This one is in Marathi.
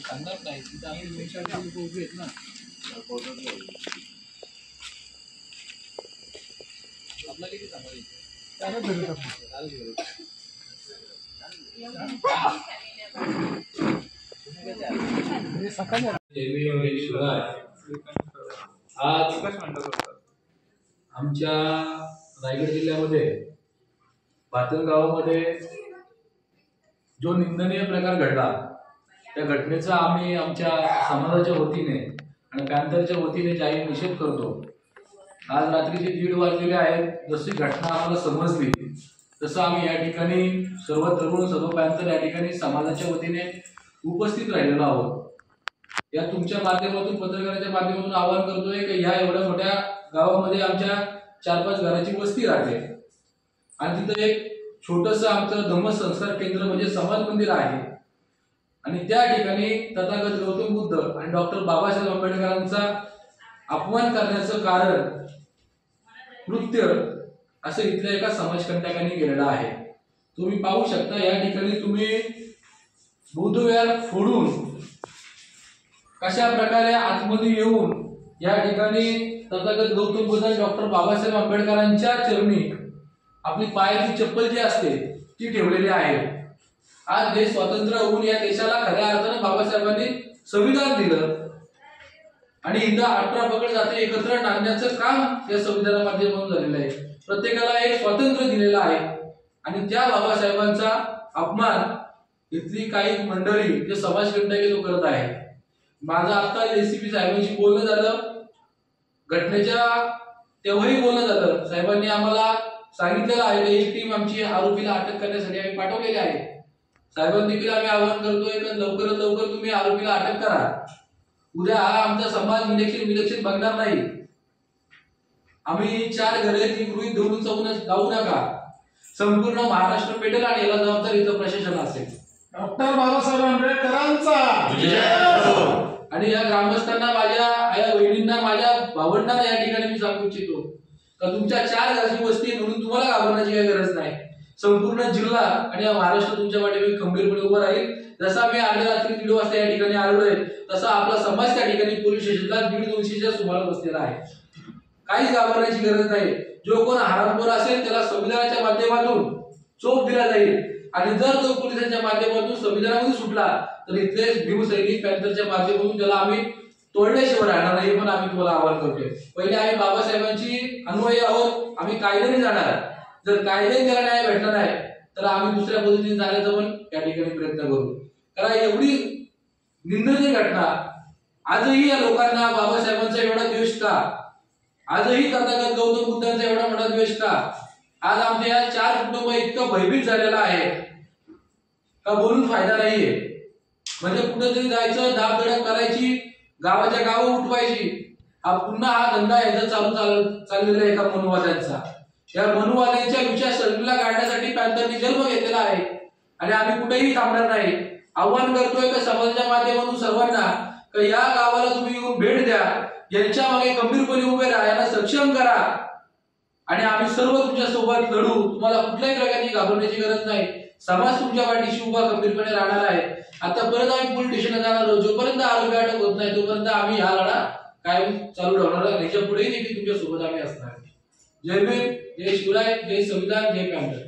सांगणार नाही तिथं आम्ही लोक उभे आहेत ना. आपला किती सांगायचं आज आमच्या रायगड जिल्ह्यामध्ये पातळ गावामध्ये जो निंदनीय प्रकार घडला त्या घटनेचा आम्ही आमच्या समाजाच्या वतीने आणि पॅन्थरच्या वतीने जाहीर निषेध करतो. आज रात्रीचे 1:30 वाजलेले आहेत. जशी घटना आम्हाला समजली तसं आम्ही या ठिकाणी सर्व तरुण सर्व पॅन्थर या ठिकाणी समाजाच्या वतीने उपस्थित राहिलेलो आहोत. या तुमच्या माध्यमातून पत्रकाराच्या माध्यमातून आवाहन करतोय की ह्या एवढ्या मोठ्या गावामध्ये आमच्या 4-5 घराची वस्ती राहते आणि तिथं एक छोटंसं आमचं धम्मसंस्कार केंद्र म्हणजे समाज मंदिर आहे आणि त्या ठिकाणी तथागत गौतम बुद्ध आणि डॉक्टर बाबासाहेब आंबेडकरांचा अपमान करण्याचं कारण कृत्य असं इथल्या एका समाजकंटकांनी केलेलं आहे. तुम्ही पाहू शकता या ठिकाणी तुम्ही बुद्धविहार फोडून कशा प्रकारे आतमध्ये येऊन या ठिकाणी तथागत गौतम बुद्ध आणि डॉक्टर बाबासाहेब आंबेडकरांच्या चरणी आपली पायाची चप्पल जी असते ती ठेवलेली आहे. आज देश स्वतंत्र होऊन या देशाला खऱ्या अर्थाने बाबासाहेबांनी संविधान दिलं आणि इथं 18 पगड जाती एकत्र आणण्याचं काम या संविधानामाध्यमातून झालेलं आहे. प्रत्येकाला एक स्वातंत्र्य दिलेलं आहे आणि त्या बाबासाहेबांचा अपमान इथली काही मंडळी जे समाजकंटक तो करत आहे. माझं आता एसीपी साहेबांशी बोलणं झालं, घटनेच्या तेव्हाही बोलणं झालं. साहेबांनी आम्हाला सांगितलेलं आहे की एक टीम आमची आरोपीला अटक करण्यासाठी आम्ही पाठवलेली आहे. साहेबांनी देखील आम्ही आवाहन करतोय की लवकरात लवकर तुम्ही आरोपीला अटक करा. उद्या हा आमचा समाज विलक्षण बघणार नाही. आम्ही 4 घरे ती गृहीत धरून जाऊ नका. संपूर्ण महाराष्ट्र पेटेल आणि याला जबाबदार इथं प्रशासन असेल. डॉक्टर बाबासाहेब आंबेडकरांचा आणि या ग्रामस्थांना माझ्या आया बहिणींना माझ्या भावंडांना या ठिकाणी मी सांगू इच्छितो का तुमच्या 4 घराची वस्ती म्हणून तुम्हाला घाबरण्याची काही गरज नाही. संपूर्ण जिल्हा आणि महाराष्ट्र तुमच्या पाठीमागे खंबीरपणे उभा राहील. जसा मी अर्ध्या रात्री 1:30 वाजता या ठिकाणी आलोय तसा आपला समाज त्या ठिकाणी पोलीस स्टेशनला 150-200च्या सुमारास बसलेला आहे. काहीच घाबरण्याची गरज नाही. जो कोण हरामखोर असेल त्याला संविधानाच्या माध्यमातून चोप दिला जाईल आणि जर तो पोलिसांच्या माध्यमातून संविधानामधून सुटला तर इथले भीमसैनिक पॅन्थरच्या माध्यमातून त्याला आम्ही तोडल्याशिवाय राहणार नाही. पण आम्ही तुम्हाला आवाहन करतोय पहिले आम्ही बाबासाहेबांची अनुयायी आहोत. आम्ही कायद्याने जाणार. जर कायद्याने त्याला न्याय भेटला नाही तर आम्ही दुसऱ्या पद्धतीने जाण्याचा पण या ठिकाणी प्रयत्न करू. कारण एवढी निंदनीय घटना आजही या लोकांना बाबासाहेबांचा एवढा द्वेष का, आजही तथागत गौतम बुद्धांचा एवढा मोठा द्वेष का, आज आमच्या या 4 कुटुंब इतकं भयभीत झालेलं आहे का बोलून फायदा नाहीये. म्हणजे कुठेतरी जायचं, दाबदडप करायची, गावाच्या गावं उठवायची. पुन्हा हा धंदा याचा चाललेला आहे एका मनुवाद्यांचा. या मनुवाद्यांच्या विचारसरणीला काढण्यासाठी पॅन्थरने जन्म घेतलेला आहे आणि आम्ही कुठेही थांबणार नाही. आव्हान करतोय की समाजाच्या माध्यमातून सर्वांना की या गावाला तुम्ही येऊन भेट द्या, यांच्या मागे गंभीरपणे उभे राहा, यांना सक्षम करा आणि आम्ही सर्व तुमच्या सोबत लढू. तुम्हाला कुठल्याही प्रकारची घाबरण्याची गरज नाही. समाज तुमच्या पाठीशी उभा खंबीरपणे राहणार आहे. आता परत आम्ही पोलीस स्टेशनला जाणार आहोत. जोपर्यंत आरोपी अटक होत नाही तोपर्यंत आम्ही हा लढा कायम चालू ठेवणार आहे. याच्या पुढेही देखील तुमच्या सोबत आम्ही असणार. जय भीम, जय शिवराय, जय संविधान, जय पॅन्थर.